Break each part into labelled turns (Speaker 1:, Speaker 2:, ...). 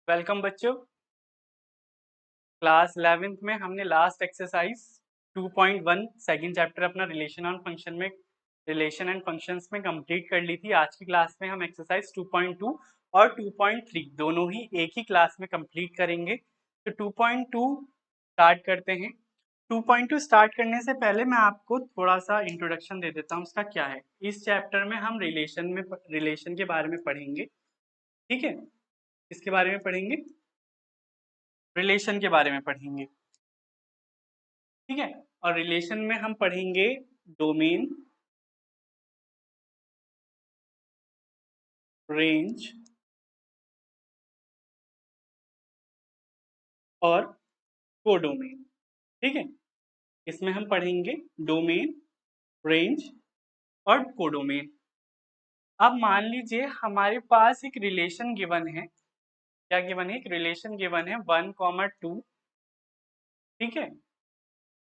Speaker 1: Welcome बच्चों। Class 11th में हमने लास्ट एक्सरसाइज 2.1 सेकंड चैप्टर अपना रिलेशन एंड फंक्शंस में कंप्लीट कर ली थी। आज की क्लास में हम एक्सरसाइज 2.2 और 2.3 दोनों ही एक ही क्लास में कंप्लीट करेंगे। तो 2.2 स्टार्ट करते हैं। 2.2 स्टार्ट करने से पहले मैं आपको थोड़ा सा इंट्रोडक्शन दे देता हूँ उसका क्या है। इस चैप्टर में हम रिलेशन के बारे में पढ़ेंगे। ठीक है, इसके बारे में पढ़ेंगे, रिलेशन के बारे में पढ़ेंगे। ठीक है, और रिलेशन में हम पढ़ेंगे डोमेन, रेंज और कोडोमेन। ठीक है, इसमें हम पढ़ेंगे डोमेन, रेंज और कोडोमेन। अब मान लीजिए हमारे पास एक रिलेशन गिवन है। क्या गिवन है? एक रिलेशन गिवन है 1,2, ठीक है,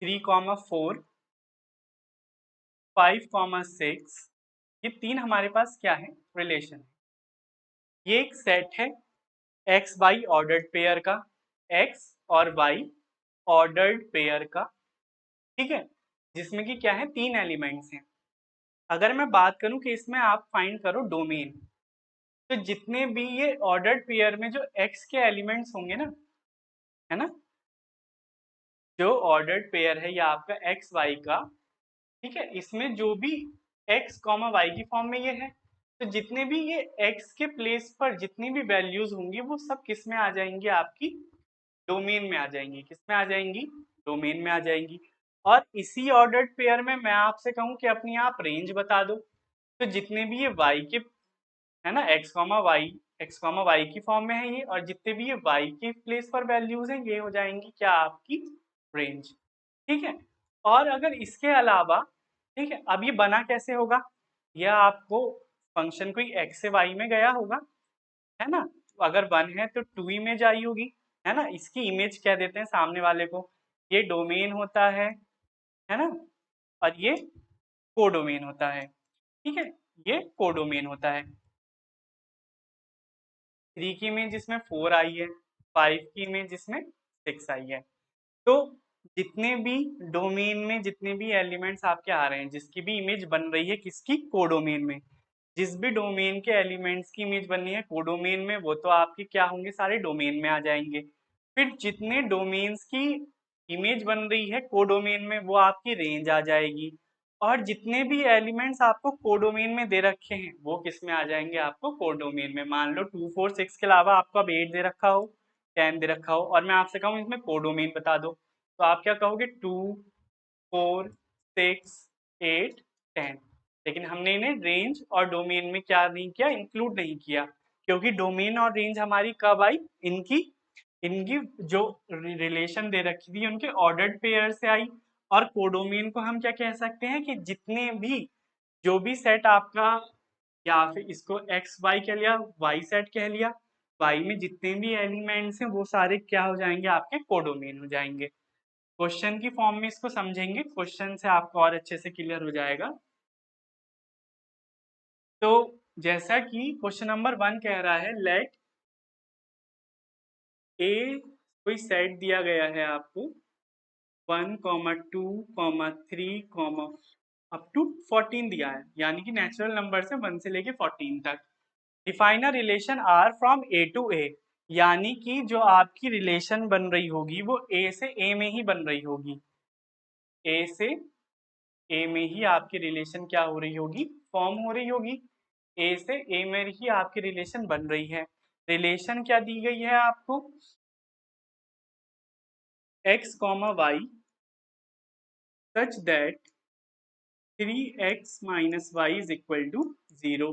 Speaker 1: 3,4, 5,6। ये तीन हमारे पास क्या है? रिलेशन है। ये एक सेट है एक्स वाई ऑर्डर्ड पेयर का, एक्स और वाई ऑर्डर्ड पेयर का। ठीक है, जिसमें कि क्या है? तीन एलिमेंट्स हैं। अगर मैं बात करूं कि इसमें आप फाइंड करो डोमेन, तो जितने भी ये ऑर्डर्ड पेयर में जो एक्स के एलिमेंट्स होंगे ना, है ना, जो ऑर्डर्ड पेयर है या आपका एक्स वाई का, ठीक है, इसमें जो भी एक्स कॉमा वाई की फॉर्म में ये है, तो जितने भी ये एक्स के प्लेस पर जितनी भी वैल्यूज होंगी वो सब किस में आ जाएंगी? आपकी डोमेन में आ जाएंगी। किस में आ जाएंगी? डोमेन में आ जाएंगी। और इसी ऑर्डर्ड पेयर में मैं आपसे कहूं कि अपनी आप रेंज बता दो, तो जितने भी ये y के, है ना, एक्स कॉमा वाई की फॉर्म में है ये, और जितने भी ये y के प्लेस पर वैल्यूज हैं ये हो जाएंगी क्या? आपकी रेंज। ठीक है, और अगर इसके अलावा, ठीक है, अब ये बना कैसे होगा? यह आपको फंक्शन कोई x से y में गया होगा, है ना, तो अगर 1 है तो 2 इमेज आई होगी, है ना, इसकी इमेज कह देते हैं सामने वाले को। ये डोमेन होता है ना, और ये कोडोमेन होता है। ठीक है, ये कोडोमेन होता है। 3 की इमेज जिसमें 4 आई है, 5 की इमेज जिसमें 6 आई है। तो जितने भी डोमेन में जितने भी एलिमेंट्स आपके आ रहे हैं, जिसकी भी इमेज बन रही है किसकी? कोडोमेन में। जिस भी डोमेन के एलिमेंट्स की इमेज बननी है कोडोमेन में, वो तो आपके क्या होंगे? सारे डोमेन में आ जाएंगे। फिर जितने डोमेन्स की इमेज बन रही है कोडोमेन में वो आपकी रेंज आ जाएगी। और जितने भी एलिमेंट्स आपको कोडोमेन में दे रखे हैं वो किस में आ जाएंगे? आपको कोडोमेन में। मान लो 2, 4, 6 के अलावा आपको अब 8 दे रखा हो, 10 दे रखा हो, और मैं आपसे कहूँ इसमें कोडोमेन बता दो, तो आप क्या कहोगे? 2, 4, 6, 8, 10। लेकिन हमने इन्हें रेंज और डोमेन में क्या नहीं किया? इंक्लूड नहीं किया, क्योंकि डोमेन और रेंज हमारी कब आई? इनकी इनकी जो रिलेशन दे रखी थी उनके ऑर्डर्ड पेयर से आई। और कोडोमेन को हम क्या कह सकते हैं कि जितने भी, जो भी सेट आपका, या फिर इसको एक्स वाई कह लिया, वाई सेट कह लिया, वाई में जितने भी एलिमेंट्स हैं वो सारे क्या हो जाएंगे? आपके कोडोमेन हो जाएंगे। क्वेश्चन की फॉर्म में इसको समझेंगे, क्वेश्चन से आपको और अच्छे से क्लियर हो जाएगा। तो जैसा कि क्वेश्चन नंबर 1 कह रहा है, लेट ए, कोई सेट दिया गया है आपको 1, 2, 3, अप टू 14 दिया है, यानी कि नेचुरल नंबर से 1 से लेके 14 तक। Define a relation R from A to A, यानी कि जो आपकी रिलेशन बन रही होगी वो ए से ए में ही बन रही होगी। ए से ए में ही आपकी रिलेशन क्या हो रही होगी? फॉर्म हो रही होगी। ए से ए में ही आपकी रिलेशन बन रही है। रिलेशन क्या दी गई है आपको? X comma y such that 3x minus y is equal to 0,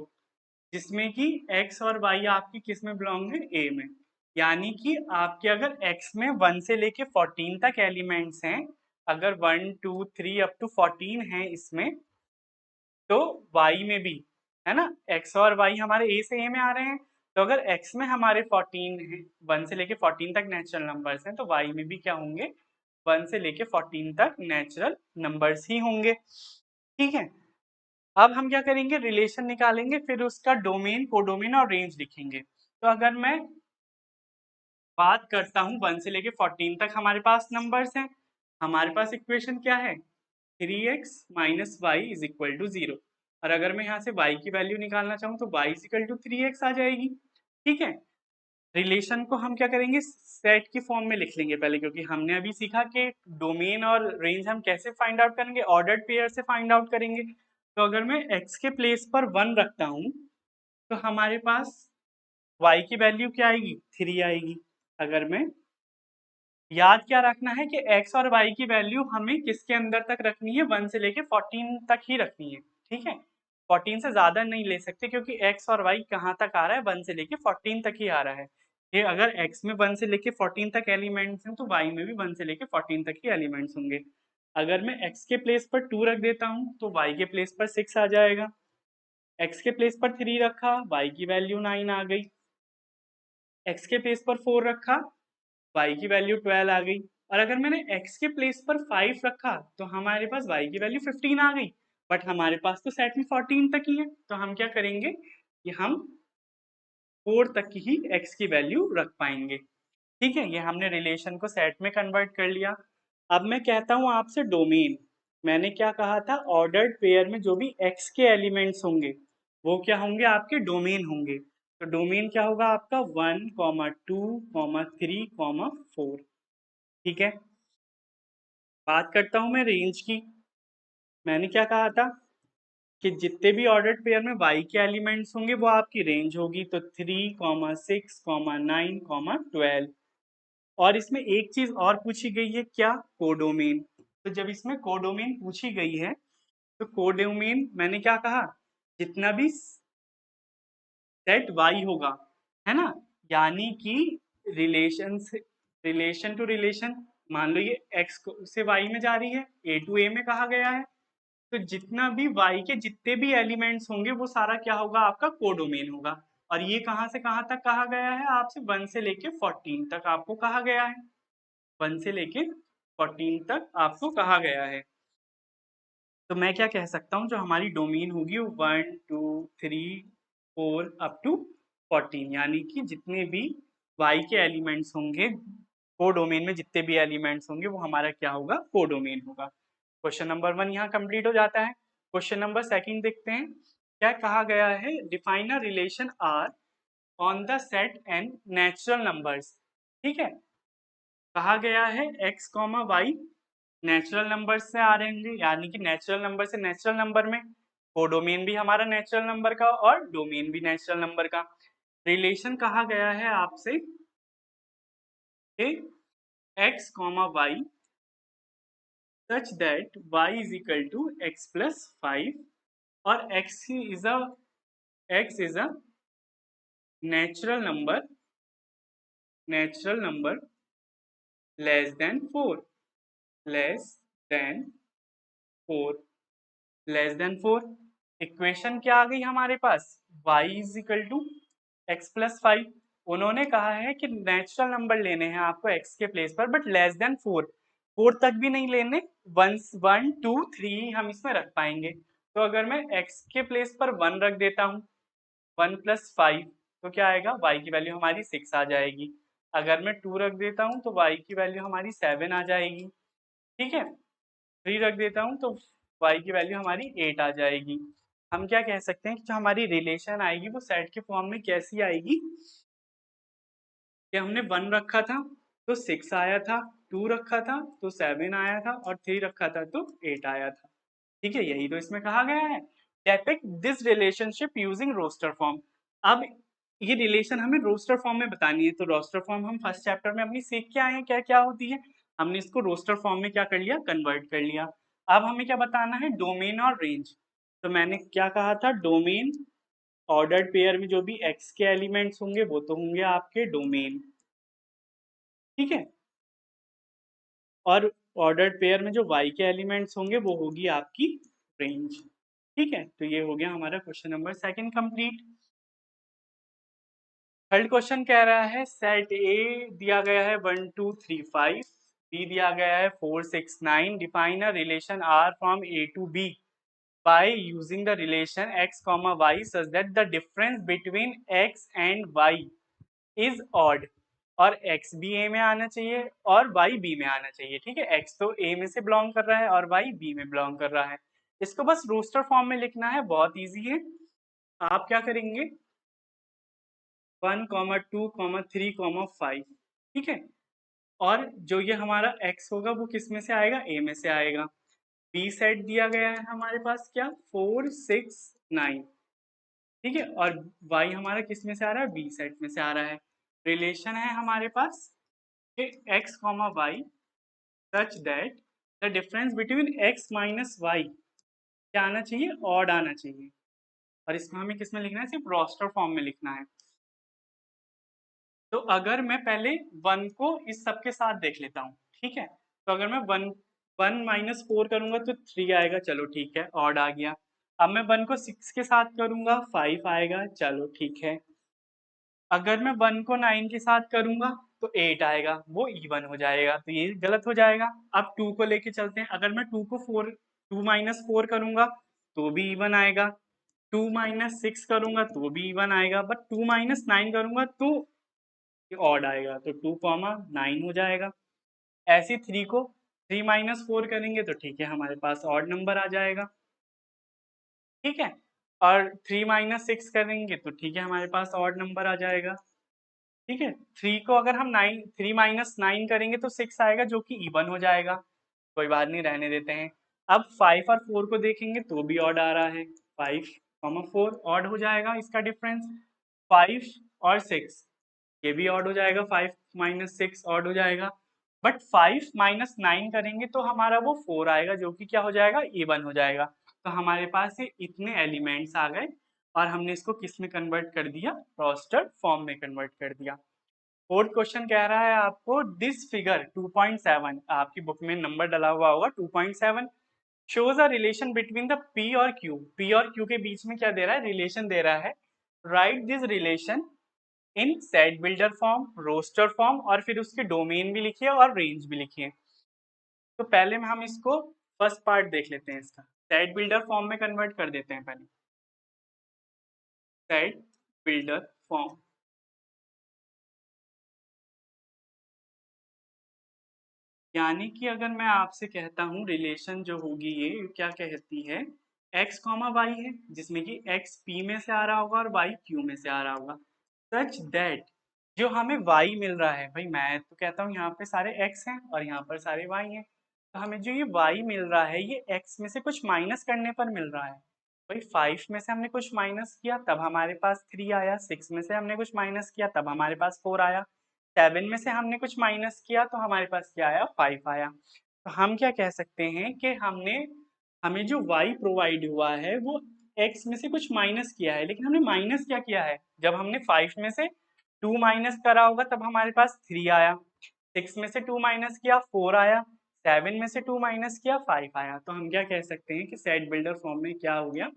Speaker 1: जिसमें कि x और y आपकी किस में बिलोंग है? a में। यानी कि आपके अगर x में 1 से लेके 14 तक एलिमेंट्स हैं, अगर 1, 2, 3 अप टू 14 हैं इसमें, तो y में भी, है ना, x और y हमारे a से a में आ रहे हैं, तो अगर x में हमारे 14 है, 1 से लेके 14 तक नेचुरल नंबर्स हैं, तो y में भी क्या होंगे? 1 से लेके 14 तक नेचुरल नंबर्स ही होंगे। ठीक है, अब हम क्या करेंगे? रिलेशन निकालेंगे, फिर उसका डोमेन, कोडोमेन और रेंज लिखेंगे। तो अगर मैं बात करता हूँ 1 से लेके 14 तक हमारे पास नंबर्स हैं। हमारे पास इक्वेशन क्या है, 3x minus y is equal to 0। और अगर मैं यहाँ से y की वैल्यू निकालना चाहूँ तो y is equal to 3x आ जाएगी। ठीक है, रिलेशन को हम क्या करेंगे, सेट की फॉर्म में लिख लेंगे पहले, क्योंकि हमने अभी सीखा कि डोमेन और रेंज हम कैसे फाइंड आउट करेंगे, ऑर्डर्ड पेयर से फाइंड आउट करेंगे। तो अगर मैं x के प्लेस पर 1 रखता हूँ तो हमारे पास y की वैल्यू क्या आएगी, 3 आएगी। अगर मैं, याद क्या रखना है कि x और y की वैल्यू हमें किसके अंदर तक रखनी है, 1 से लेके 14 तक ही रखनी है। ठीक है, 14 से ज्यादा नहीं ले सकते, क्योंकि x और y कहाँ तक आ रहा है, 1 से लेके 14 तक ही आ रहा है। ये अगर x में 1 से लेके 14 तक एलिमेंट्स हैं तो y में भी 1 से लेके 14 तक ही एलिमेंट्स होंगे। अगर मैं x के प्लेस पर 2 रख देता हूँ तो y के प्लेस पर 6 आ जाएगा। x के प्लेस पर 3 रखा, y की वैल्यू 9 आ गई। x के प्लेस पर 4 रखा, y की वैल्यू 12 आ गई। और अगर मैंने x के प्लेस पर 5 रखा तो हमारे पास y की वैल्यू 15 आ गई। बट हमारे पास तो सेट में 14 तक ही है, तो हम क्या करेंगे कि हम 4 तक ही x की वैल्यू रख पाएंगे। ठीक है, ये हमने रिलेशन को सेट में कन्वर्ट कर लिया। अब मैं कहता हूँ आपसे डोमेन। मैंने क्या कहा था, ऑर्डर्ड पेयर में जो भी x के एलिमेंट्स होंगे वो क्या होंगे, आपके डोमेन होंगे। तो डोमेन क्या होगा आपका, 1, 2, 3, 4। ठीक है, बात करता हूं मैं रेंज की। मैंने क्या कहा था कि जितने भी ऑर्डर्ड पेयर में y के एलिमेंट्स होंगे वो आपकी रेंज होगी। तो 3, 6, 9, 12। और इसमें एक चीज और पूछी गई है, क्या, कोडोमेन। तो जब इसमें कोडोमेन पूछी गई है तो कोडोमेन मैंने क्या कहा, जितना भी सेट y होगा, है ना, यानी कि रिलेशन से, रिलेशन टू रिलेशन, मान लो ये x से y में जा रही है, a टू a में कहा गया है, तो जितना भी y के जितने भी एलिमेंट्स होंगे वो सारा क्या होगा, आपका कोडोमेन होगा। और ये कहाँ से कहाँ तक कहा गया है, आपसे 1 से लेके 14 तक आपको कहा गया है। 1 से लेके 14 तक आपको कहा गया है। तो मैं क्या कह सकता हूँ, जो हमारी डोमेन होगी वो 1, 2, 3, 4 अप टू 14, यानी कि जितने भी y के एलिमेंट्स होंगे, कोडोमेन में जितने भी एलिमेंट्स होंगे वो हमारा क्या होगा, कोडोमेन होगा। क्वेश्चन नंबर 1 यहाँ कंप्लीट हो जाता है। क्वेश्चन नंबर 2 देखते हैं, क्या कहा गया है, define a relation R on the set and natural numbers. ठीक है, कहा गया है x, y नेचुरल नंबर से आ रहे हैं, यानी कि नेचुरल नंबर से नेचुरल नंबर में, कोडोमेन भी हमारा नेचुरल नंबर का और डोमेन भी नेचुरल नंबर का। रिलेशन कहा गया है आपसे कि x, y such that y is equal to x plus 5 और x is a natural number less than 4, less than 4, less than 4। Equation क्या आ गई हमारे पास, y is equal to x plus 5। उन्होंने कहा है कि नेचुरल नंबर लेने हैं आपको x के प्लेस पर, बट लेस देन 4, 4 तक भी नहीं लेने, 1, 1, 2, 3 हम इसमें रख पाएंगे। तो अगर मैं x के प्लेस पर 1 रख देता हूँ, 1 प्लस 5, तो क्या आएगा, y की वैल्यू हमारी 6 आ जाएगी। अगर मैं 2 रख देता हूँ तो y की वैल्यू हमारी 7 आ जाएगी। ठीक है, 3 रख देता हूँ तो y की वैल्यू हमारी 8 आ जाएगी। हम क्या कह सकते हैं कि जो हमारी रिलेशन आएगी वो सेट के फॉर्म में कैसी आएगी, कि हमने 1 रखा था तो 6 आया था, 2 रखा था तो 7 आया था और 3 रखा था तो 8 आया था। ठीक है, यही तो इसमें कहा गया है, depict this relationship using roster form. अब ये रिलेशन हमें रोस्टर फॉर्म में बतानी है, तो रोस्टर फॉर्म हम फर्स्ट चैप्टर में अपनी सीख के आए हैं क्या क्या होती है, हमने इसको रोस्टर फॉर्म में क्या कर लिया, कन्वर्ट कर लिया। अब हमें क्या बताना है, डोमेन और रेंज। तो मैंने क्या कहा था, डोमेन, ऑर्डर्ड पेयर में जो भी x के एलिमेंट्स होंगे वो तो होंगे आपके डोमेन। ठीक है, और ऑर्डर्ड पेयर में जो y के एलिमेंट्स होंगे वो होगी आपकी रेंज। ठीक है, तो ये हो गया हमारा question number 2 complete. Third question कह रहा है, सेट ए दिया गया है 1, 2, 3, 5, बी दिया गया है 4, 6, 9, define a relation R from A to B by using the relation x comma y such that the difference between x and y is odd। और x भी a में आना चाहिए और y b में आना चाहिए। ठीक है, x तो a में से बिलोंग कर रहा है और y b में बिलोंग कर रहा है। इसको बस रोस्टर फॉर्म में लिखना है, बहुत इजी है। आप क्या करेंगे 1, 2, 3, 5, ठीक है। और जो ये हमारा x होगा वो किस में से आएगा, a में से आएगा। b सेट दिया गया है हमारे पास क्या 4, 6, 9, ठीक है। और y हमारा किस में से आ रहा है, b सेट में से आ रहा है। रिलेशन है हमारे पास कि x, y such that the difference between x minus y क्या आना चाहिए, ऑड आना चाहिए। और इसको हमें किस में लिखना है, सिर्फ रोस्टर फॉर्म में लिखना है। तो अगर मैं पहले 1 को इस सब के साथ देख लेता हूँ, ठीक है। तो अगर मैं 1 माइनस 4 करूंगा तो 3 आएगा, चलो ठीक है, ऑड आ गया। अब मैं 1 को 6 के साथ करूंगा 5 आएगा, चलो ठीक है। अगर मैं 1 को 9 के साथ करूंगा तो 8 आएगा, वो इवन हो जाएगा, तो ये गलत हो जाएगा। अब 2 को लेके चलते हैं, अगर मैं 2 माइनस 4 करूंगा तो भी इवन आएगा, 2 माइनस 6 करूंगा तो भी इवन आएगा, बट 2 माइनस 9 करूंगा तो ऑड आएगा, तो 2, 9 हो जाएगा। ऐसे 3 को 3 माइनस 4 करेंगे तो ठीक है, हमारे पास ऑड नंबर आ जाएगा, ठीक है। और 3 माइनस 6 करेंगे तो ठीक है, हमारे पास ऑड नंबर आ जाएगा, ठीक है। 3 को अगर हम 3 माइनस 9 करेंगे तो 6 आएगा, जो कि इवन हो जाएगा, कोई बात नहीं, रहने देते हैं। अब 5 और 4 को देखेंगे तो भी ऑड आ रहा है, 5, 4 ऑड हो जाएगा, इसका डिफरेंस 5 और 6 ये भी ऑड हो जाएगा, 5 माइनस 6 ऑड हो जाएगा। बट 5 माइनस 9 करेंगे तो हमारा वो 4 आएगा, जो कि क्या हो जाएगा, इवन हो जाएगा। तो हमारे पास ये इतने एलिमेंट्स आ गए और हमने इसको किस में कन्वर्ट कर दिया, रोस्टर फॉर्म में कन्वर्ट कर दिया। फोर्थ क्वेश्चन कह रहा है आपको दिस फिगर 2.7, आपकी बुक में नंबर डला हुआ होगा 2.7, shows a relation between the P और क्यू। पी और क्यू के बीच में क्या दे रहा है, रिलेशन दे रहा है। Right this relation in set builder form, roster form, और फिर उसके डोमेन भी लिखिए और रेंज भी लिखिए। तो पहले में हम इसको फर्स्ट पार्ट देख लेते हैं, इसका सेट बिल्डर फॉर्म में कन्वर्ट कर देते हैं पहले। सेट बिल्डर फॉर्म, यानी कि अगर मैं आपसे कहता हूं रिलेशन जो होगी ये क्या कहती है, x कॉमा वाई है, जिसमें कि x p में से आ रहा होगा और y q में से आ रहा होगा, सच दैट जो हमें y मिल रहा है, भाई मैं तो कहता हूँ यहाँ पे सारे x हैं और यहाँ पर सारे y हैं, तो हमें जो ये y मिल रहा है ये x में से कुछ माइनस करने पर मिल रहा है। भाई 5 में से हमने कुछ माइनस किया तब हमारे पास 3 आया, 6 में से हमने कुछ माइनस किया तब हमारे पास 4 आया, 7 में से हमने कुछ माइनस किया तो हमारे पास क्या आया, 5 आया। तो हम क्या कह सकते हैं कि हमें जो y प्रोवाइड हुआ है वो x में से कुछ माइनस किया है, लेकिन हमने माइनस क्या किया है, जब हमने 5 में से 2 माइनस करा होगा तब हमारे पास 3 आया, 6 में से 2 माइनस किया 4 आया, 7 में से 2 माइनस किया 5 आया। तो हम क्या कह सकते हैं कि सेट बिल्डर फॉर्म में क्या हो गया,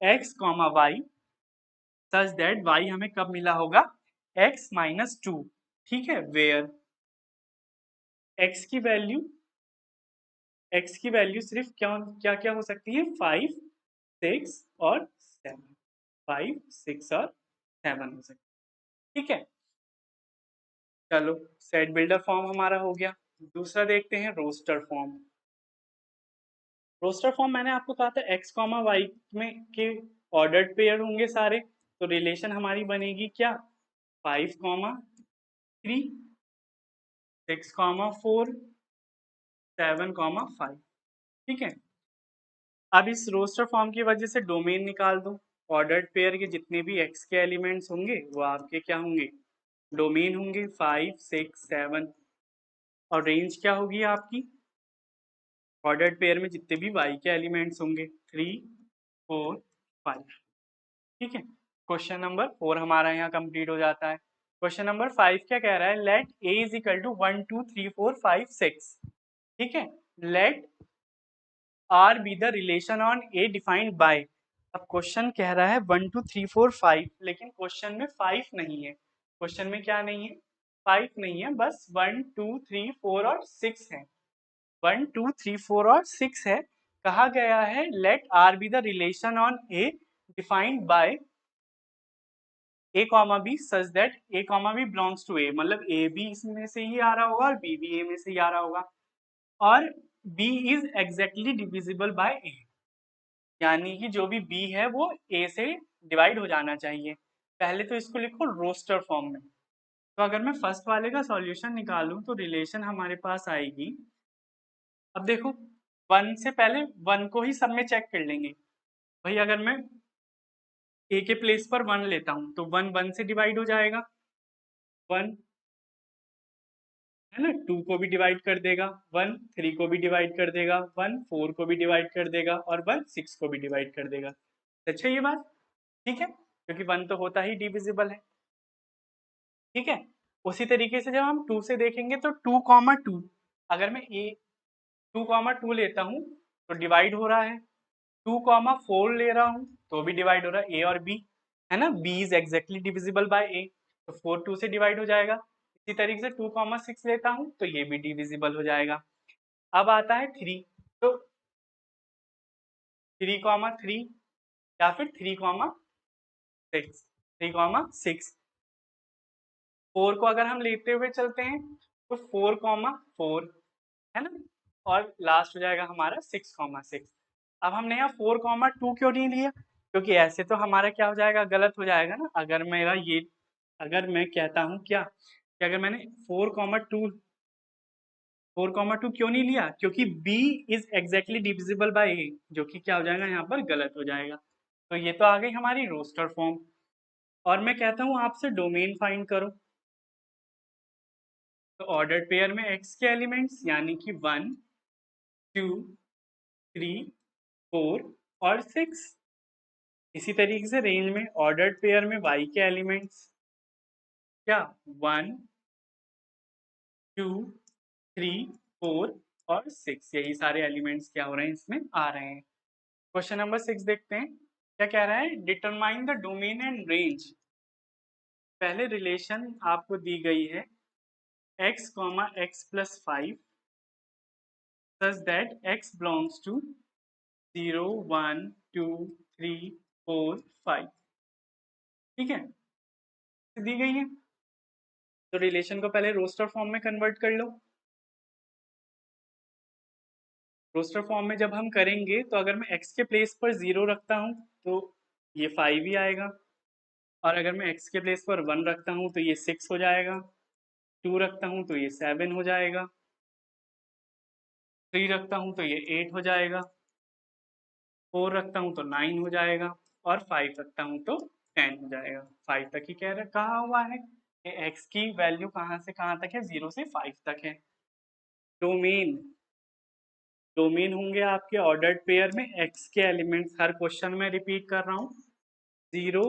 Speaker 1: x comma y such that y हमें कब मिला होगा, x माइनस 2, ठीक है, वेयर x की वैल्यू सिर्फ क्या क्या क्या हो सकती है, 5, 6 और 7, 5, 6 और 7 हो सकती है, ठीक है। चलो सेट बिल्डर फॉर्म हमारा हो गया, दूसरा देखते हैं रोस्टर फॉर्म। रोस्टर फॉर्म मैंने आपको कहा था x कॉमा वाई में के ऑर्डर्ड पेयर होंगे सारे, तो रिलेशन हमारी बनेगी क्या, 5, 3, 6, 4, 7, 5, ठीक है। अब इस रोस्टर फॉर्म की वजह से डोमेन निकाल दो, ऑर्डर्ड पेयर के जितने भी x के एलिमेंट्स होंगे वो आपके क्या होंगे, डोमेन होंगे 5, 6, 7, और रेंज क्या होगी आपकी, ऑर्डर्ड पेयर में जितने भी y के एलिमेंट्स होंगे 3, 4, 5, ठीक है। क्वेश्चन नंबर 4 हमारा यहाँ कंप्लीट हो जाता है। क्वेश्चन नंबर 5 क्या कह रहा है, let a is equal to 1, 2, 3, 4, 5, 6, ठीक है। Let R be the relation on A defined by. अब क्वेश्चन कह रहा है 1, 2, 3, 4, 5, लेकिन क्वेश्चन में 5 नहीं है, क्वेश्चन में क्या नहीं है, 5 नहीं है, बस 1, 2, 3, 4 और 6 है, 1, 2, 3, 4 और 6 है। कहा गया है let R be the relation on A defined by A comma B such that A comma B belongs to A, मतलब ए भी इसमें से ही आ रहा होगा और बी भी ए में से ही आ रहा होगा, और B is exactly divisible by A, यानी कि जो भी बी है वो ए से डिवाइड हो जाना चाहिए। पहले तो इसको लिखो रोस्टर फॉर्म में। तो अगर मैं फर्स्ट वाले का सॉल्यूशन निकालूं तो रिलेशन हमारे पास आएगी, अब देखो वन से पहले वन को ही सब में चेक कर लेंगे भाई। अगर मैं ए के प्लेस पर वन लेता हूं तो वन वन से डिवाइड हो जाएगा, वन है ना, टू को भी डिवाइड कर देगा, वन थ्री को भी डिवाइड कर देगा, वन फोर को भी डिवाइड कर देगा, और वन सिक्स को भी डिवाइड कर देगा। अच्छा ये बात ठीक है, क्योंकि वन तो होता ही डिविजिबल है। ठीक है, उसी तरीके से जब हम टू से देखेंगे तो टू कॉमा टू, अगर मैं ए टू कॉमा टू लेता हूँ तो डिवाइड हो रहा है, टू कॉमा फोर ले रहा हूँ तो भी डिवाइड हो रहा है, ए और बी है ना, B is exactly divisible by A, तो फोर टू से डिवाइड हो जाएगा। इसी तरीके से टू कॉमा सिक्स लेता हूँ तो ये भी डिविजिबल हो जाएगा। अब आता है थ्री, तो थ्री कॉमा थ्री या फिर three comma six, three comma six. Four को अगर हम लेते हुए चलते हैं तो फोर कॉमा फोर है ना, और लास्ट हो जाएगा हमारा सिक्स कॉमा सिक्स। अब हमने यहाँ फोर कॉमा टू क्यों नहीं लिया, क्योंकि ऐसे तो हमारा क्या हो जाएगा, गलत हो जाएगा ना। अगर मेरा ये, अगर मैं कहता हूँ क्या कि अगर मैंने फोर कॉमा टू क्यों नहीं लिया, क्योंकि b is exactly divisible bye a, जो कि क्या हो जाएगा यहाँ पर गलत हो जाएगा। तो ये तो आ गई हमारी रोस्टर फॉर्म। और मैं कहता हूँ आपसे डोमेन फाइंड करो, तो ऑर्डर्ड पेयर में x के एलिमेंट्स यानी कि वन टू थ्री फोर और सिक्स। इसी तरीके से रेंज में ऑर्डर्ड पेयर में y के एलिमेंट्स क्या, वन टू थ्री फोर और सिक्स, यही सारे एलिमेंट्स क्या हो रहे हैं इसमें आ रहे हैं। क्वेश्चन नंबर सिक्स देखते हैं क्या कह रहा है, determine the domain and range. पहले रिलेशन आपको दी गई है x comma x plus five such that x belongs to 0 1 2 3 4 5। ठीक है, दी गई है तो रिलेशन को पहले रोस्टर फॉर्म में कन्वर्ट कर लो। रोस्टर फॉर्म में जब हम करेंगे तो अगर मैं x के प्लेस पर 0 रखता हूँ तो ये 5 ही आएगा, और अगर मैं x के प्लेस पर 1 रखता हूँ तो ये 6 हो जाएगा, 2 रखता हूँ तो ये 7 हो जाएगा, 3 रखता हूँ तो ये 8 हो जाएगा, 4 रखता हूँ तो 9 हो जाएगा, और 5 रखता हूँ तो 10 हो जाएगा। 5 तक ही कहा हुआ है कि x की वैल्यू कहाँ से कहाँ तक है, 0 से 5 तक है। डोमेन, डोमेन होंगे आपके ऑर्डर्ड पेयर में x के एलिमेंट्स, हर क्वेश्चन में रिपीट कर रहा हूँ, 0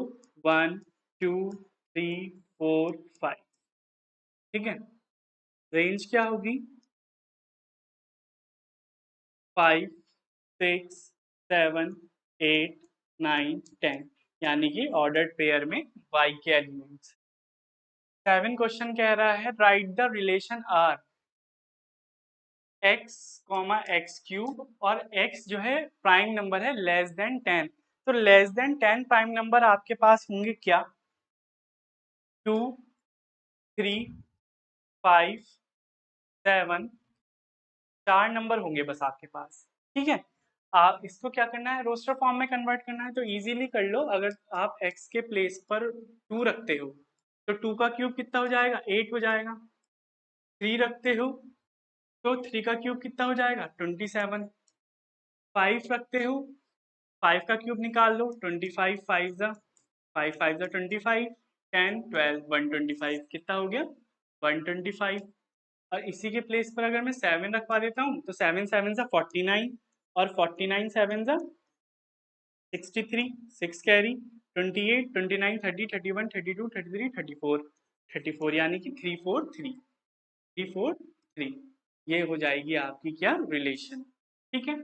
Speaker 1: 1 2 3 4 5। ठीक है, रेंज क्या होगी, 5 6 7 8 9 10, यानी कि ऑर्डर्ड पेयर में y के एलिमेंट्स। 7 क्वेश्चन कह रहा है right the relation r x comma x cube, और x जो है प्राइम नंबर है लेस देन 10, तो लेस देन 10 प्राइम नंबर आपके पास होंगे क्या, 2 3 5 7, 4 नंबर होंगे बस आपके पास। ठीक है, आप इसको क्या करना है, रोस्टर फॉर्म में कन्वर्ट करना है, तो इजीली कर लो। अगर आप x के प्लेस पर 2 रखते हो तो 2 का क्यूब कितना हो जाएगा, 8 हो जाएगा। 3 रखते हो तो 3 का क्यूब कितना हो जाएगा, 27। 5 रखते हो, 5 का क्यूब निकाल लो, 25 5 जा 5 5 जा 25, 10 12 125 कितना हो गया, 125। और इसी के प्लेस पर अगर मैं 7 रखवा देता हूँ तो 7 7 जा 49, और 49 7 जा 63, 6 कैरी 28 29 30 31 32 33 34, 34 यानी कि 343, 343, ये हो जाएगी आपकी क्या रिलेशन। ठीक है,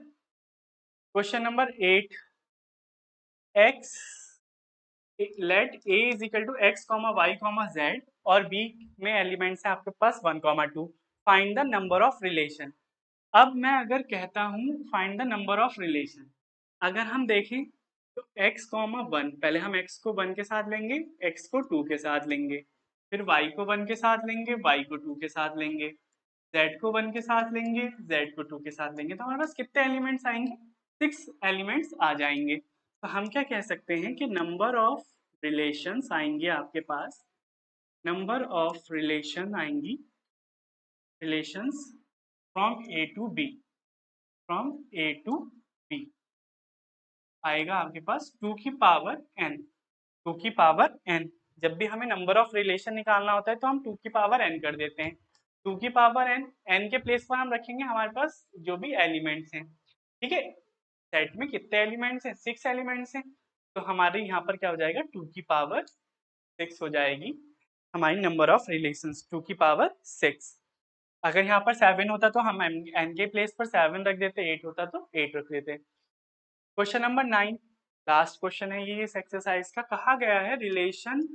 Speaker 1: question number 8, x let a is equal to x comma y comma z, और b में एलिमेंट्स है आपके पास 1 comma 2, find the number of relation. अब मैं अगर कहता हूं find the number of relation, अगर हम देखें तो x कॉमा वन, पहले हम x को 1 के साथ लेंगे, x को 2 के साथ लेंगे, फिर y को 1 के साथ लेंगे, y को 2 के साथ लेंगे, z को 1 के साथ लेंगे, z को 2 के साथ लेंगे। तो हमारे पास कितने एलिमेंट्स आएंगे? 6 एलिमेंट्स आ जाएंगे। तो हम क्या कह सकते हैं कि नंबर ऑफ रिलेशंस आएंगे आपके पास, नंबर ऑफ रिलेशन आएंगी, relations from A to B, from A to B आएगा आपके पास 2 की पावर n, 2 की पावर n। जब भी हमें नंबर ऑफ रिलेशन निकालना होता है तो हम 2 की पावर n कर देते हैं। 2 की पावर n, n के प्लेस पर हम रखेंगे हमारे पास जो भी एलिमेंट्स हैं, ठीक है। सेट में कितने एलिमेंट्स हैं? 6 एलिमेंट्स हैं। तो हमारे यहाँ पर क्या हो जाएगा? 2 की पावर 6 हो जाएगी हमारी नंबर ऑफ रिलेशंस, 2 की पावर 6। अगर यहाँ पर 7 होता तो हम n के प्लेस पर 7 रख देते, 8 होता तो 8 रख देते। क्वेश्चन नंबर 9, लास्ट क्वेश्चन है ये इस एक्सरसाइज का। कहा गया है relation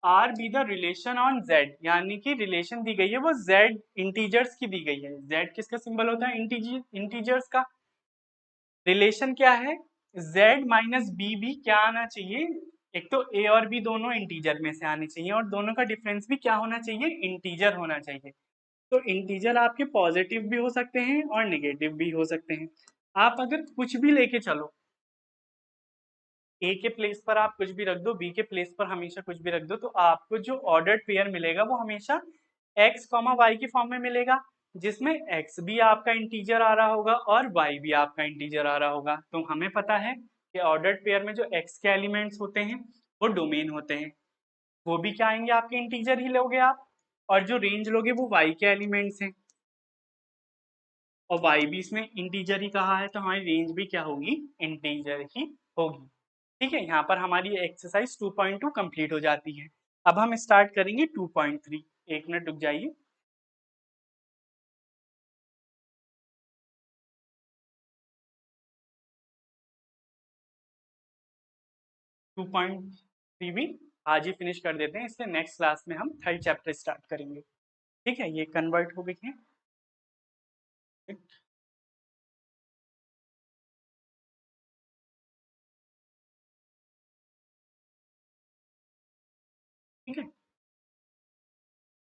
Speaker 1: are be the relation on Z, यानी कि रिलेशन दी गई है वो जेड इंटीजर्स की दी गई है। जेड किसका सिंबल होता है? इंटीजर्स का। रिलेशन क्या है? जेड माइनस बी भी क्या आना चाहिए? एक तो ए और बी दोनों इंटीजर में से आने चाहिए और दोनों का डिफरेंस भी क्या होना चाहिए? इंटीजर होना चाहिए। तो इंटीजर आपके पॉजिटिव भी हो सकते हैं और निगेटिव भी हो सकते हैं। आप अगर कुछ भी लेके चलो, ए के प्लेस पर आप कुछ भी रख दो, बी के प्लेस पर हमेशा कुछ भी रख दो, तो आपको जो ऑर्डर्ड पेयर मिलेगा वो हमेशा x, y की फॉर्म में मिलेगा, जिसमें x भी आपका इंटीजर आ रहा होगा और y भी आपका इंटीजर आ रहा होगा। तो हमें पता है कि ऑर्डर्ड पेयर में जो x के एलिमेंट्स होते हैं वो डोमेन होते हैं, वो भी क्या आएंगे? आपके इंटीजर ही लोगे आप, और जो रेंज लोगे वो y के एलिमेंट्स हैं, और y भी इसमें इंटीजर ही कहा है, तो हमारी रेंज भी क्या होगी? इंटीजर ही होगी। ठीक है, यहाँ पर हमारी एक्सरसाइज 2.2 कंप्लीट हो जाती है। अब हम स्टार्ट करेंगे 2.3। एक मिनट रुक जाइए। टू पॉइंट थ्री भी आज ही फिनिश कर देते हैं, इसलिए नेक्स्ट क्लास में हम थर्ड चैप्टर स्टार्ट करेंगे। ठीक है, ये कन्वर्ट हो गई है। ठीक है,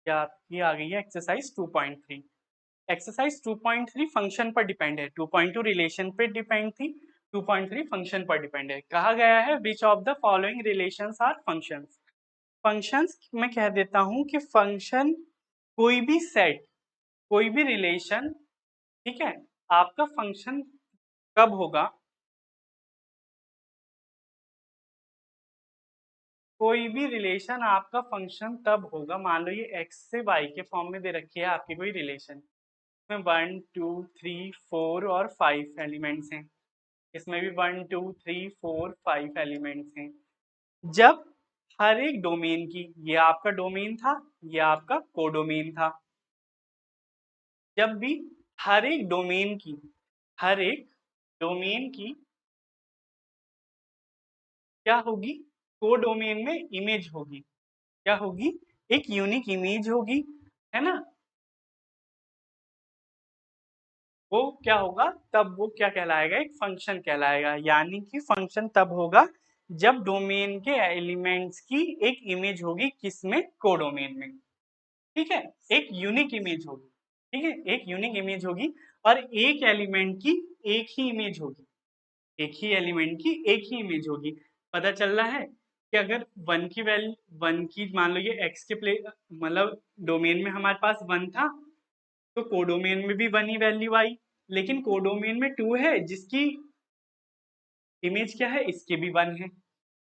Speaker 1: ये आपकी आ गई है एक्सरसाइज 2.3। एक्सरसाइज 2.3 फंक्शन पर डिपेंड है, 2.2 रिलेशन पे डिपेंड थी, 2.3 फंक्शन पर डिपेंड है। कहा गया है which of the following relations are functions. Functions मैं कह देता हूं कि फंक्शन कोई भी सेट, कोई भी रिलेशन, ठीक है, आपका फंक्शन कब होगा? कोई भी रिलेशन आपका फंक्शन तब होगा, मान लो ये x से y के फॉर्म में दे रखी है आपकी कोई रिलेशन, इसमें 1 2 3 4 और 5 एलिमेंट्स हैं, इसमें भी 1 2 3 4 5 एलिमेंट्स हैं। जब हर एक डोमेन की, ये आपका डोमेन था, ये आपका कोडोमेन था, जब भी हर एक डोमेन की, हर एक डोमेन की क्या होगी? कोडोमेन में इमेज होगी। क्या होगी? एक यूनिक इमेज होगी, है ना। वो क्या होगा? तब वो क्या कहलाएगा? एक फंक्शन कहलाएगा। यानी कि फंक्शन तब होगा जब डोमेन के एलिमेंट्स की एक इमेज होगी, किसमें? कोडोमेन में। ठीक है, एक यूनिक इमेज होगी। ठीक है, एक यूनिक इमेज होगी और एक एलिमेंट की एक ही इमेज होगी, एक ही एलिमेंट की एक ही इमेज होगी। पता चल रहा है कि अगर वन की वैल्यू, वन की मान लो ये एक्स के प्ले मतलब डोमेन में हमारे पास वन था, तो कोडोमेन में भी वन ही वैल्यू आई, लेकिन कोडोमेन में टू है जिसकी इमेज क्या है? इसके भी वन है।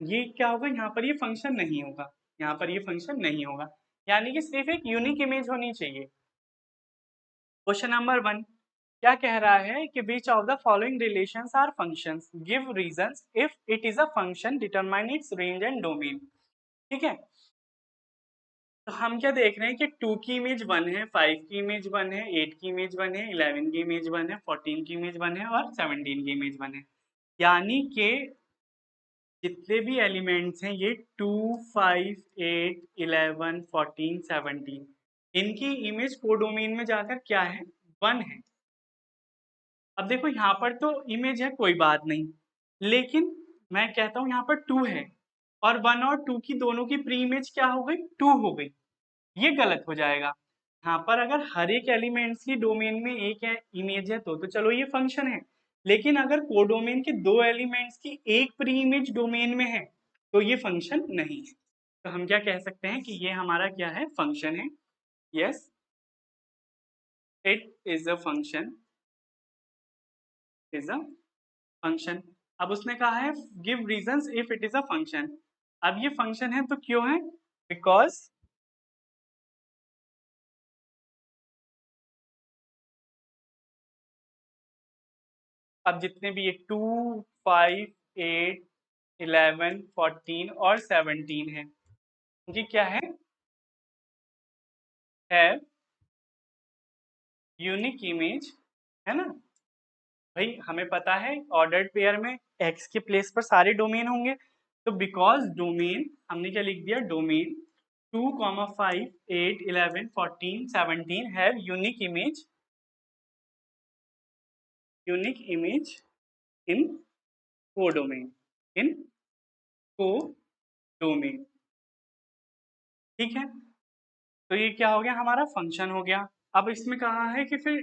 Speaker 1: ये क्या होगा? यहाँ पर ये फंक्शन नहीं होगा, यहाँ पर ये फंक्शन नहीं होगा। यानी कि सिर्फ एक यूनिक इमेज होनी चाहिए। क्वेश्चन नंबर 1 क्या कह रहा है कि which of the following relations are functions, give reasons if it is a function, determine its range and domain. ठीक है, तो हम क्या देख रहे हैं कि 2 की इमेज 1 है, 5 की इमेज 1 है, 8 की इमेज 1 है, 11 की इमेज 1 है, 14 की इमेज 1 है और 17 की इमेज 1 है। यानी कि जितने भी एलिमेंट्स हैं ये 2 5 8 11 14 17, इनकी इमेज कोडोमेन में जाकर क्या है? 1 है। अब देखो यहाँ पर तो इमेज है, कोई बात नहीं, लेकिन मैं कहता हूँ यहाँ पर 2 है और 1 और 2 की दोनों की प्री इमेज क्या हो गई, 2 हो गई, ये गलत हो जाएगा। यहाँ पर अगर हर एक एलिमेंट्स की डोमेन में एक इमेज है तो चलो ये फंक्शन है, लेकिन अगर कोडोमेन के दो एलिमेंट्स की एक प्री इमेज डोमेन में है तो ये फंक्शन नहीं है। तो हम क्या कह सकते हैं कि ये हमारा क्या है, फंक्शन है। Yes, it is a function, is a function. अब उसने कहा है give reasons if it is a function. अब ये फंक्शन है तो क्यों है, बिकॉज अब जितने भी ये 2, 5, 8, 11, 14 और 17 है, ये क्या है, यूनिक इमेज, है ना। भाई हमें पता है ऑर्डर्ड पेयर में x के प्लेस पर सारे डोमेन होंगे, तो बिकॉज डोमेन हमने क्या लिख दिया, domain 2, 5, 8, 11, 14, 17 have unique image, unique image in codomain, in codomain. ठीक है, तो ये क्या हो गया, हमारा फंक्शन हो गया। अब इसमें कहा है कि फिर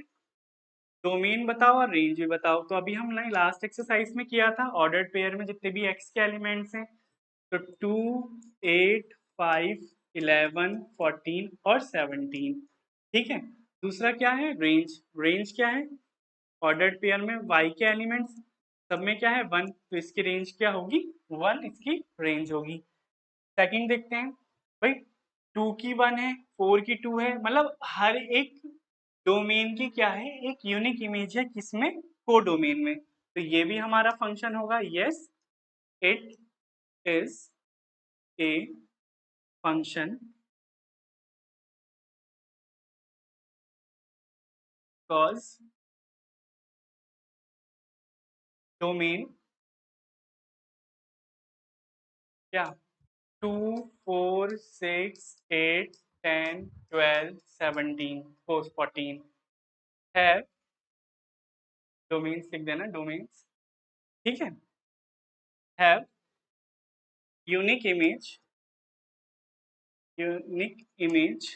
Speaker 1: डोमेन बताओ और रेंज भी बताओ। तो अभी हमने लास्ट एक्सरसाइज में किया था ऑर्डर्ड पेयर में जितने भी x के एलिमेंट्स हैं, तो 2, 8, 5, 11, 14 और 17। ठीक है, दूसरा क्या है, रेंज। रेंज क्या है, ऑर्डर्ड पेयर में y के एलिमेंट्स सब में क्या है, 1, तो इसकी रेंज क्या होगी, 1 इसकी रेंज होगी। सेकंड देखते हैं, भाई 2 की 1 है, 4 की 2 है, मतलब हर एक डोमेन की क्या है, एक यूनिक इमेज है, किसमें, कोडोमेन में। तो ये भी हमारा फंक्शन होगा। Yes, it is a function because domain क्या, 2, 4, 6, 8, 10, 12, 17, 14 है, डोमेन्स लिख देना, डोमेन्स। ठीक है, have unique image, unique image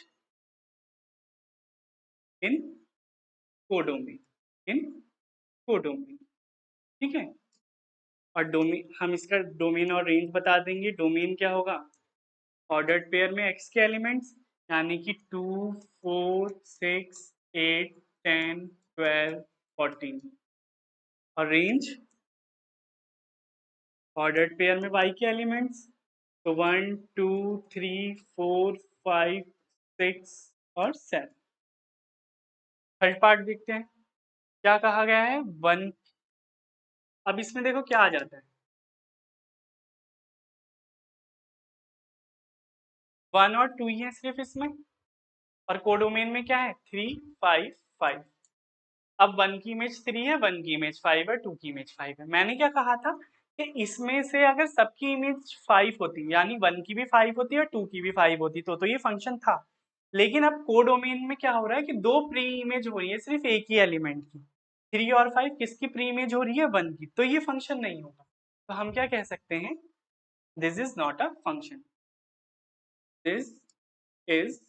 Speaker 1: in codomain, in codomain. ठीक है, और डोमेन हम इसका डोमेन और रेंज बता देंगे। डोमेन क्या होगा, ऑर्डर्ड पेयर में x के एलिमेंट्स, यानी कि 2, 4, 6, 8, 10, 12, 14, और रेंज ऑर्डर्ड पेयर में y के एलिमेंट्स, तो 1, 2, 3, 4, 5, 6 और 7। थर्ड पार्ट देखते हैं, क्या कहा गया है, 1। अब इसमें देखो क्या आ जाता है, 1 और 2 ही है सिर्फ इसमें, और कोडोमेन में क्या है, 3, 5, 5। अब 1 की इमेज 3 है, 1 की इमेज 5 है, 2 की इमेज 5 है। मैंने क्या कहा था कि इसमें से अगर सबकी इमेज 5 होती, यानी 1 की भी 5 होती है, 2 की भी 5 होती, तो ये फंक्शन था। लेकिन अब कोडोमेन में क्या हो रहा है कि दो प्री इमेज हो रही है सिर्फ एक ही एलिमेंट की, 3 और 5, किसकी प्री इमेज हो रही है, 1 की, तो ये फंक्शन नहीं होगा। तो हम क्या कह सकते हैं, this is not a function, this is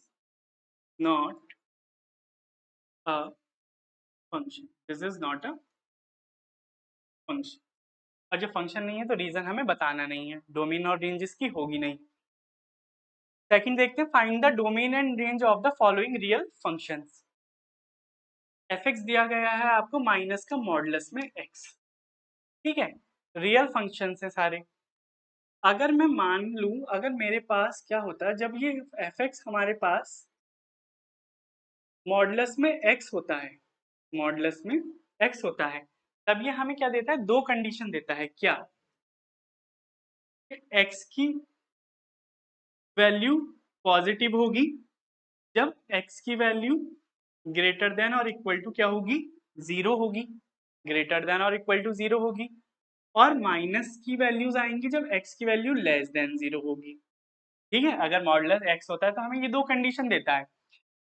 Speaker 1: not a function, this is not a function. और जब फंक्शन नहीं है तो रीजन हमें बताना नहीं है, डोमेन और रेंज इसकी होगी नहीं। सेकंड देखते हैं, find the domain and range of the following real functions. F दिया गया है आपको माइनस का मॉडुलस में x। ठीक है, रियल फंक्शंस है सारे। अगर मैं मान लूं, अगर मेरे पास क्या होता है, जब ये एफ हमारे पास मॉडुलस में x होता है, मॉडुलस में x होता है, तब ये हमें क्या देता है, दो कंडीशन देता है। क्या, x की वैल्यू पॉजिटिव होगी जब x की वैल्यू ग्रेटर देन और इक्वल टू क्या होगी, 0 होगी, ग्रेटर देन और इक्वल टू 0 होगी, और माइनस की वैल्यूज आएंगी जब x की वैल्यू लेस देन 0 होगी। ठीक है, अगर मॉडुलस x होता है तो हमें ये दो कंडीशन देता है।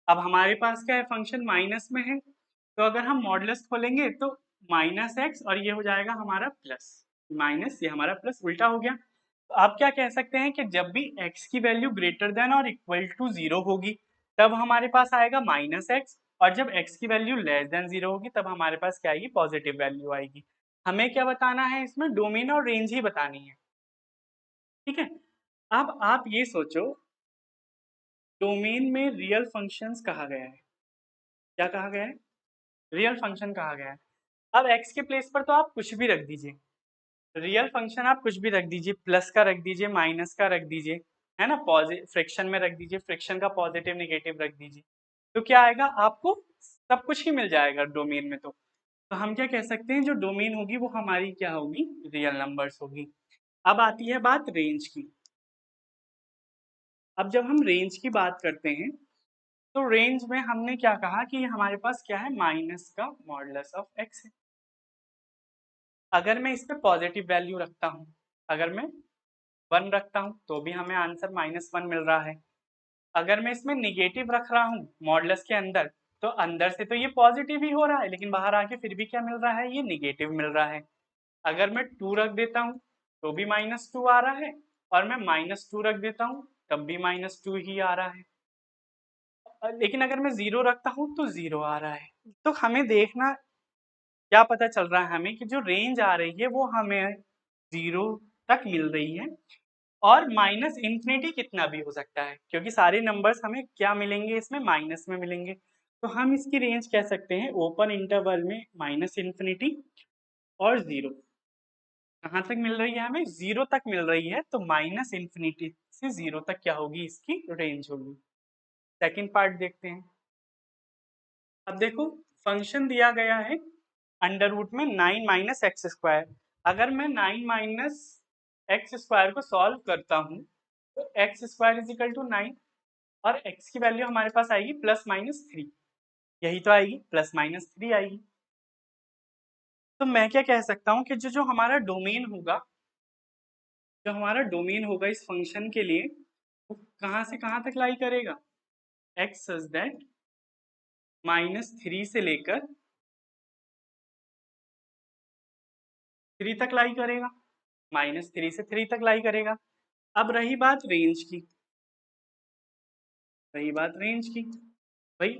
Speaker 1: अब हमारे पास क्या है, फंक्शन माइनस में है, तो अगर हम मॉडुलस खोलेंगे तो माइनस एक्स और ये हो जाएगा हमारा प्लस। माइनस ये हमारा प्लस उल्टा हो गया। तो आप क्या कह सकते हैं कि जब भी x की वैल्यू ग्रेटर देन और इक्वल टू 0 होगी तब हमारे पास आएगा माइनस एक्स, और जब x की वैल्यू लेस देन 0 होगी तब हमारे पास क्या आएगी, पॉजिटिव वैल्यू आएगी। हमें क्या बताना है इसमें, डोमेन और रेंज ही बतानी है। ठीक है, अब आप ये सोचो डोमेन में रियल फंक्शंस कहा गया है, क्या कहा गया है, रियल फंक्शन कहा गया है। अब x के प्लेस पर तो आप कुछ भी रख दीजिए, रियल फंक्शन आप कुछ भी रख दीजिए, प्लस का रख दीजिए, माइनस का रख दीजिए, है ना, पॉजिटिव फ्रैक्शन में रख दीजिए, फ्रैक्शन का पॉजिटिव नेगेटिव रख दीजिए, तो क्या आएगा, आपको सब कुछ ही मिल जाएगा डोमेन में। तो हम क्या कह सकते हैं, जो डोमेन होगी वो हमारी क्या होगी, रियल नंबर्स होगी। अब आती है बात रेंज की। अब जब हम रेंज की बात करते हैं तो रेंज में हमने क्या कहा कि हमारे पास क्या है, माइनस का मॉडुलस ऑफ एक्स है। अगर मैं इस पे पॉजिटिव वैल्यू रखता हूँ, अगर मैं 1 रखता हूँ तो भी हमें आंसर -1 मिल रहा है। अगर मैं इसमें निगेटिव रख रहा हूँ मॉडुलस के अंदर, तो अंदर से तो ये पॉजिटिव ही हो रहा है, लेकिन बाहर आके फिर भी क्या मिल रहा है, ये निगेटिव मिल रहा है। अगर मैं 2 रख देता हूँ तो भी -2 आ रहा है, और मैं -2 रख देता हूँ तब भी -2 ही आ रहा है। लेकिन अगर मैं 0 रखता हूँ तो 0 आ रहा है। तो हमें देखना क्या पता चल रहा है हमें, कि जो रेंज आ रही है वो हमें 0 तक मिल रही है, और माइनस इंफिनिटी कितना भी हो सकता है, क्योंकि सारे नंबर्स हमें क्या मिलेंगे, इसमें माइनस में मिलेंगे। तो हम इसकी रेंज कह सकते हैं ओपन इंटरवल में माइनस इंफिनिटी और 0। कहाँ तक मिल रही है हमें, 0 तक मिल रही है, तो माइनस इंफिनिटी से 0 तक क्या होगी, इसकी रेंज होगी। सेकंड पार्ट देखते हैं। अब देखो फंक्शन दिया गया है अंडर रूट में 9 माइनस एक्स स्क्वायर। अगर मैं 9 माइनस एक्स स्क्वायर को सॉल्व करता हूँ तो x square is equal to 9, और x की वैल्यू हमारे पास आएगी +-3, यही तो आएगी, +-3 आएगी। तो मैं क्या कह सकता हूँ कि जो जो हमारा डोमेन होगा, जो हमारा डोमेन होगा इस फंक्शन के लिए, वो कहाँ से कहाँ तक लाई करेगा, x सच दैट -3 से लेकर 3 तक लाई करेगा, -3 से 3 तक लाई करेगा। अब रही बात रेंज की, रही बात रेंज की, भाई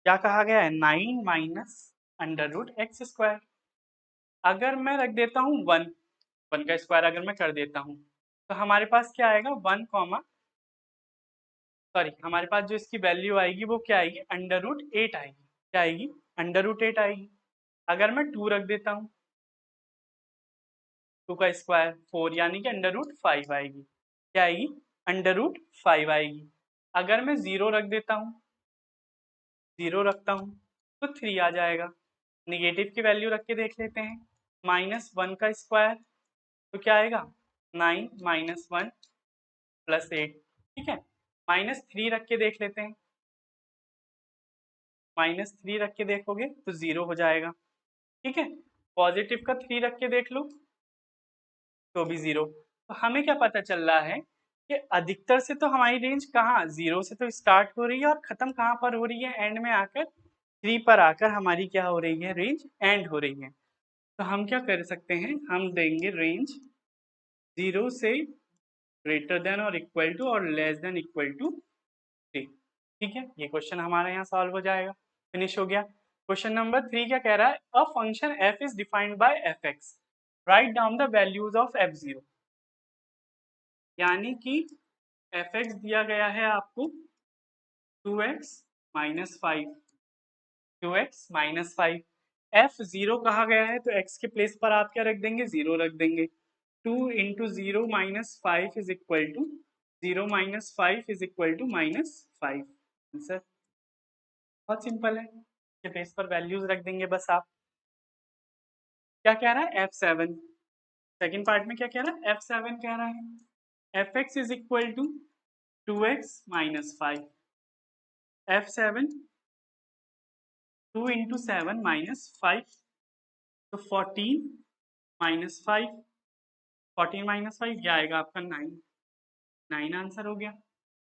Speaker 1: क्या कहा गया है, 9 minus under root x square. अगर मैं रख देता हूँ 1, 1 का स्क्वायर अगर मैं कर देता हूँ तो हमारे पास क्या आएगा, 1 कॉमा सॉरी, हमारे पास जो इसकी वैल्यू आएगी वो क्या आएगी, अंडर रूट 8 आएगी। क्या आएगी, अंडर रूट 8 आएगी। अगर मैं 2 रख देता हूँ, 2 का स्क्वायर 4 यानी कि अंडर रूट 5 आएगी। क्या आएगी, अंडर रूट 5 आएगी। अगर मैं 0 रख देता हूँ, 0 रखता हूँ तो 3 आ जाएगा। निगेटिव की वैल्यू रख के देख लेते हैं, -1 का स्क्वायर तो क्या आएगा, 9 माइनस 1 प्लस 8। ठीक है, -3 रख के देख लेते हैं, -3 रख के देखोगे तो 0 हो जाएगा। ठीक है, पॉजिटिव का 3 रख के देख लो तो भी 0। तो हमें क्या पता चल रहा है कि अधिकतर से तो हमारी रेंज कहाँ, 0 से तो स्टार्ट हो रही है और ख़त्म कहाँ पर हो रही है, एंड में आकर 3 पर आकर हमारी क्या हो रही है, रेंज एंड हो रही है। तो हम क्या कर सकते हैं, हम देंगे रेंज 0 से ग्रेटर देन और इक्वल टू और लेस देन इक्वल टू 3। ठीक है, ये क्वेश्चन हमारे यहाँ सॉल्व हो जाएगा, फिनिश हो गया। क्वेश्चन नंबर 3 क्या कह रहा है, a function f is defined by fx, write down the values of f0। यानी कि fx दिया गया है आपको 2x minus 5, 2x minus 5, f0 कहा गया है तो x के प्लेस पर आप क्या रख देंगे, 0 रख देंगे। 2 into 0 minus 5 is equal to 0 minus 5 is equal to -5। Answer बहुत सिंपल है, के बेस पर वैल्यूज रख देंगे बस आप। क्या कह रहा है, f7, सेकंड पार्ट में क्या कह रहा है, f7 कह रहा है fx is equal to 2x minus 5, f7 2 into 7 minus 5, तो 14 माइनस 5, 14 माइनस 5 क्या आएगा आपका 9, 9 आंसर हो गया।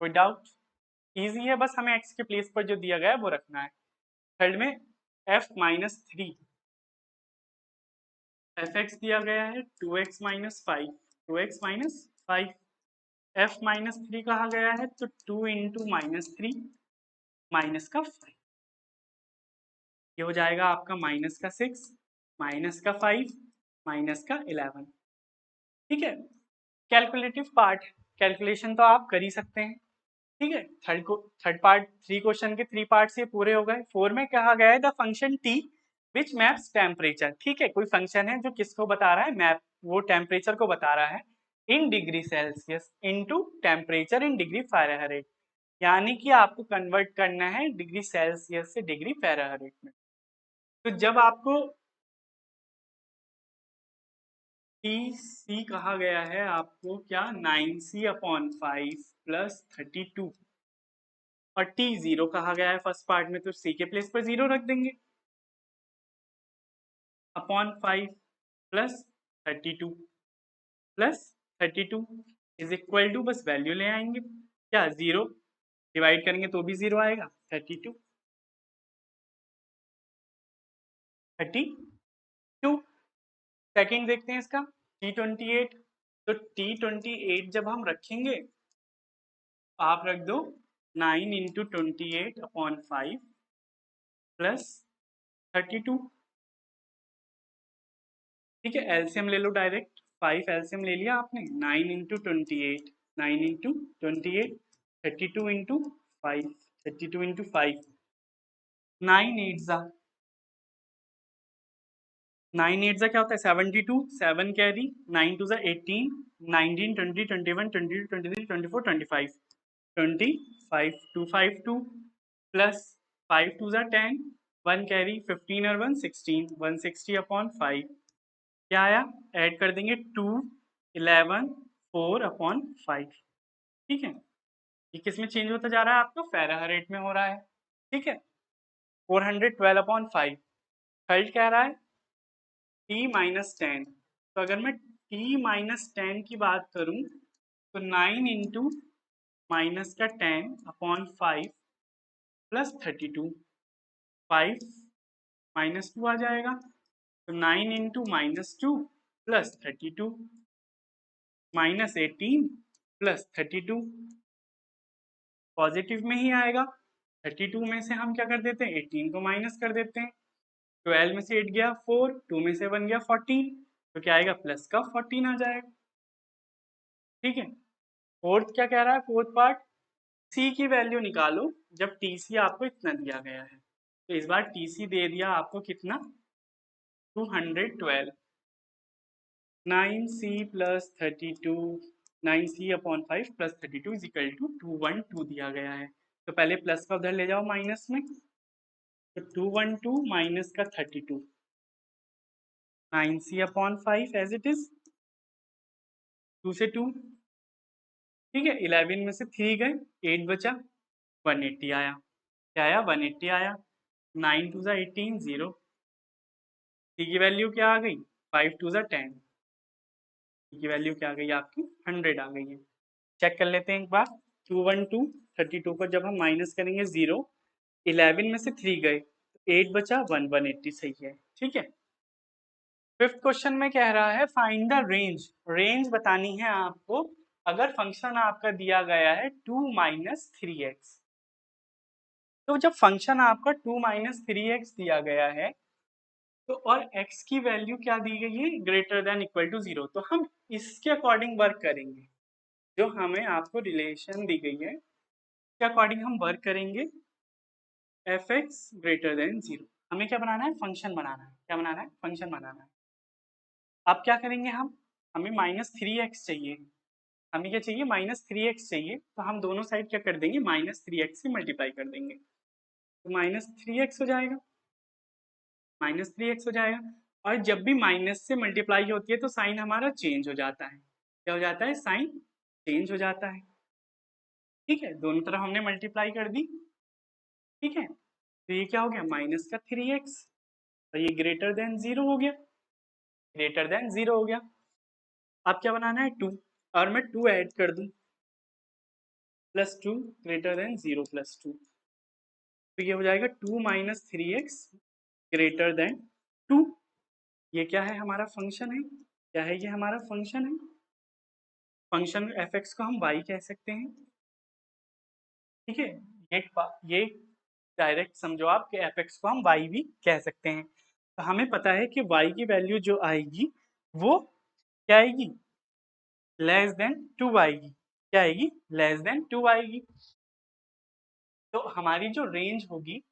Speaker 1: कोई डाउट, इजी है, बस हमें x के प्लेस पर जो दिया गया है वो रखना है। थर्ड में f -3, एफ एक्स दिया गया है 2x minus 5, 2x minus 5, F minus 3 कहा गया है तो 2 इंटू माइनस 3 माइनस का 5, ये हो जाएगा आपका माइनस का 6 माइनस का 5 माइनस का 11। ठीक है, कैलकुलेटिव पार्ट, कैलकुलेशन तो आप कर ही सकते हैं। ठीक है, थर्ड पार्ट, 3 क्वेश्चन के 3 पार्ट्स ये पूरे हो गए। 4 में कहा गया है the function T which maps temperature. ठीक है, कोई फंक्शन है जो किसको बता रहा है, मैप, वो टेम्परेचर को बता रहा है in degree Celsius into temperature in degree Fahrenheit, यानी कि आपको कन्वर्ट करना है डिग्री सेल्सियस से डिग्री फ़ारेनहाइट में। तो जब आपको टी सी कहा गया है आपको क्या, 9c/5 प्लस 32, और टी 0 कहा गया है फर्स्ट पार्ट में, तो सी के प्लेस पर 0 रख देंगे upon 5 plus 32 plus 32 is equal to, बस वैल्यू ले आएंगे क्या, 0 डिवाइड करेंगे तो भी 0 आएगा, 32 32। सेकंड देखते हैं इसका T28, तो T28 जब हम रखेंगे आप रख दो 9 इंटू 28/5 प्लस 32। ठीक है, एलसीएम ले लो डायरेक्ट, 5 एलसीएम ले लिया आपने, 9 इंटू 28, 9 इंटू 28, 32 इंटू 5, 32 इंटू 5, 9 8 जा, 9 8 जा क्या होता है 72, 7 कैरी, 9 2 जा 18, 19 20 21 22 23 24 25, 25 252 प्लस 5 2 जा 10, 1 कैरी, 15 और 1 16, 160/5 क्या आया, ऐड कर देंगे 2 11 4/5। ठीक है, ये किस में चेंज होता जा रहा है आपका, फ़ारेनहाइट में हो रहा है। ठीक है, 412/5। थर्ड कह रहा है T-10, तो अगर मैं T-10 की बात करूं तो 9 इंटू माइनस का 10/5 प्लस 32, 5 -2 आ जाएगा, तो 9 इंटू -2 प्लस 32 -18 प्लस 32, पॉजिटिव में ही आएगा। 32 में से हम क्या कर देते हैं, 18 को माइनस कर देते हैं, 12 में से 8 गया 4, 2 में से 1 गया 14, तो क्या आएगा, प्लस का 14 आ जाएगा। ठीक है, फोर्थ क्या कह रहा है, फोर्थ पार्ट, सी की वैल्यू निकालो जब टी सी आपको इतना दिया गया है, तो इस बार टी सी दे दिया आपको कितना, 212, 9c plus 32, 9c/5 plus 32 is equal to 212 दिया गया है। तो पहले प्लस का उधर ले जाओ माइनस में, तो 212 माइनस का 32, 9c/5 एज इट इज, 2 से 2, ठीक है, 11 में से 3 गए, 8 बचा, 180 आया, क्या आया, 180 आया, 9 2 ज़ा 18 0, सी की वैल्यू क्या आ गई, 5 2 ज़ा 10, सी की वैल्यू क्या आ गई आपकी, 100 आ गई है। चेक कर लेते हैं एक बार, 212 32 को जब हम माइनस करेंगे 0, 11 में से 3 गए, 8 बचा, 1 180 सही है। ठीक है, फिफ्थ क्वेश्चन में कह रहा है फाइंड द रेंज, रेंज बतानी है आपको अगर फंक्शन आपका दिया गया है 2 - 3x। तो जब फंक्शन आपका 2 - 3x दिया गया है तो और x की वैल्यू क्या दी गई है, ग्रेटर देन इक्वल टू 0, तो हम इसके अकॉर्डिंग वर्क करेंगे, जो हमें आपको रिलेशन दी गई है के अकॉर्डिंग हम वर्क करेंगे, एफ एक्स ग्रेटर देन 0। हमें क्या बनाना है, फंक्शन बनाना है, क्या बनाना है, फंक्शन बनाना है। अब क्या करेंगे हम, हमें -3x चाहिए, हमें क्या चाहिए, -3x चाहिए, तो हम दोनों साइड क्या कर देंगे, -3x से मल्टीप्लाई कर देंगे, तो -3x हो जाएगा, -3x हो जाएगा। और जब भी माइनस से मल्टीप्लाई होती है तो साइन हमारा चेंज हो जाता है, क्या हो जाता है, साइन चेंज हो जाता है। ठीक है, दोनों तरफ हमने मल्टीप्लाई कर दी। ठीक है, तो ये क्या हो गया, -3x, और ये ग्रेटर देन 0 हो गया, ग्रेटर देन 0 हो गया। अब क्या बनाना है, 2, और मैं 2 ऐड कर दूं, +2 ग्रेटर देन 0 +2, तो ये हो जाएगा 2 - 3x ग्रेटर देन 2। ये क्या है, हमारा फंक्शन है। क्या है, ये हमारा फंक्शन है। फंक्शन एफ एक्स को हम वाई कह सकते हैं। ठीक है, ये डायरेक्ट समझो आप कि एफ एक्स को हम वाई भी कह सकते हैं। तो हमें पता है कि वाई की वैल्यू जो आएगी वो क्या आएगी, लेस देन 2 आएगी। क्या आएगी, लेस देन 2 आएगी। तो हमारी जो रेंज होगी,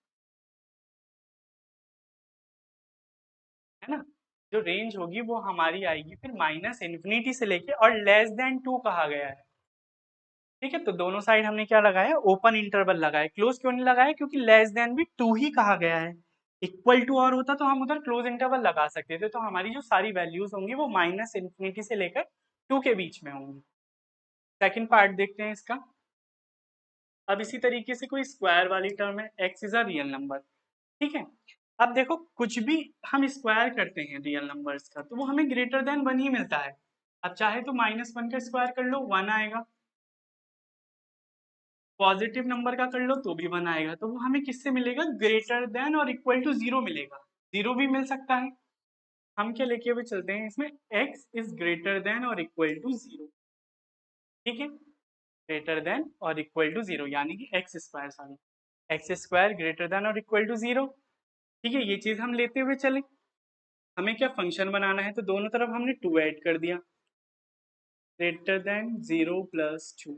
Speaker 1: है ना, जो रेंज होगी वो हमारी आएगी फिर माइनस इन्फिनिटी से लेके, और लेस देन 2 कहा गया है। ठीक है, तो दोनों साइड हमने क्या लगाया, ओपन इंटरवल लगाया। क्लोज क्यों नहीं लगाया, क्योंकि लेस देन भी 2 ही कहा गया है। इक्वल टू और होता तो हम उधर क्लोज इंटरवल लगा सकते थे। तो हमारी जो सारी वैल्यूज होंगी वो माइनस इन्फिनिटी से लेकर 2 के बीच में होंगी। सेकंड पार्ट देखते हैं इसका। अब इसी तरीके से कोई स्क्वायर वाली टर्म है, x is a real number. ठीक है, अब देखो कुछ भी हम स्क्वायर करते हैं रियल नंबर्स का तो वो हमें ग्रेटर देन 1 ही मिलता है। अब चाहे तो -1 का स्क्वायर कर लो 1 आएगा, पॉजिटिव नंबर का कर लो तो भी 1 आएगा। तो वो हमें किससे मिलेगा, ग्रेटर देन और इक्वल टू 0 मिलेगा। 0 भी मिल सकता है। हम क्या लेके हुए चलते हैं इसमें, x इज ग्रेटर देन और इक्वल टू 0। ठीक है, ग्रेटर देन और इक्वल टू 0 यानी कि x square, sorry x square greater than और इक्वल टू 0। ठीक है, ये चीज हम लेते हुए चले। हमें क्या फंक्शन बनाना है, तो दोनों तरफ हमने 2 ऐड कर दिया। ग्रेटर देन 0 प्लस 2,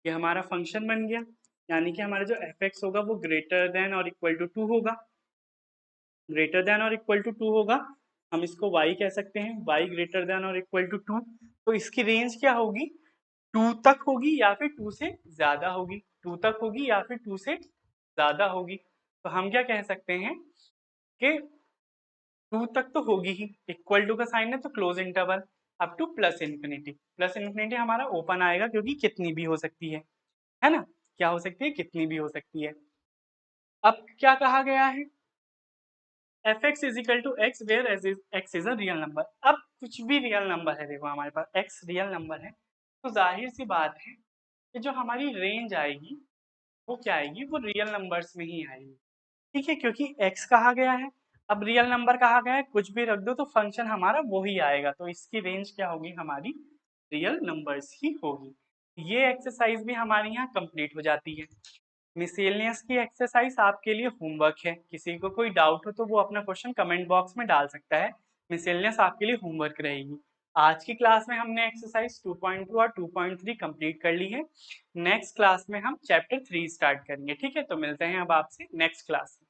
Speaker 1: ये हमारा फंक्शन बन गया। यानी कि हमारा जो एफ एक्स होगा वो ग्रेटर देन और इक्वल टू 2 होगा। ग्रेटर देन और इक्वल टू 2 होगा, हम इसको y कह सकते हैं, y ग्रेटर देन और इक्वल टू 2। तो इसकी रेंज क्या होगी, 2 तक होगी या फिर 2 से ज्यादा होगी। 2 तक होगी या फिर 2 से ज्यादा होगी। तो हम क्या कह सकते हैं कि 2 तक तो होगी ही, इक्वल टू का साइन है तो close interval up two plus infinity. Plus infinity हमारा ओपन आएगा क्योंकि कितनी भी हो सकती है ना, क्या हो सकती है, कितनी भी हो सकती है। अब क्या कहा गया है, f x is equal to x where x is a real number. अब कुछ भी रियल नंबर है, देखो हमारे पास एक्स रियल नंबर है, तो जाहिर सी बात है कि जो हमारी रेंज आएगी वो क्या आएगी, वो रियल नंबर्स में ही आएगी। ठीक है, क्योंकि एक्स कहा गया है, अब रियल नंबर कहा गया है, कुछ भी रख दो तो फंक्शन हमारा वो ही आएगा। तो इसकी रेंज क्या होगी, हमारी रियल नंबर्स ही होगी। ये एक्सरसाइज भी हमारे यहाँ कंप्लीट हो जाती है। मिसेलियस की एक्सरसाइज आपके लिए होमवर्क है, किसी को कोई डाउट हो तो वो अपना क्वेश्चन कमेंट बॉक्स में डाल सकता है। मिसेलियस आपके लिए होमवर्क रहेगी। आज की क्लास में हमने एक्सरसाइज 2.2 और 2.3 कंप्लीट कर ली है। नेक्स्ट क्लास में हम चैप्टर 3 स्टार्ट करेंगे। ठीक है, तो मिलते हैं अब आपसे नेक्स्ट क्लास में।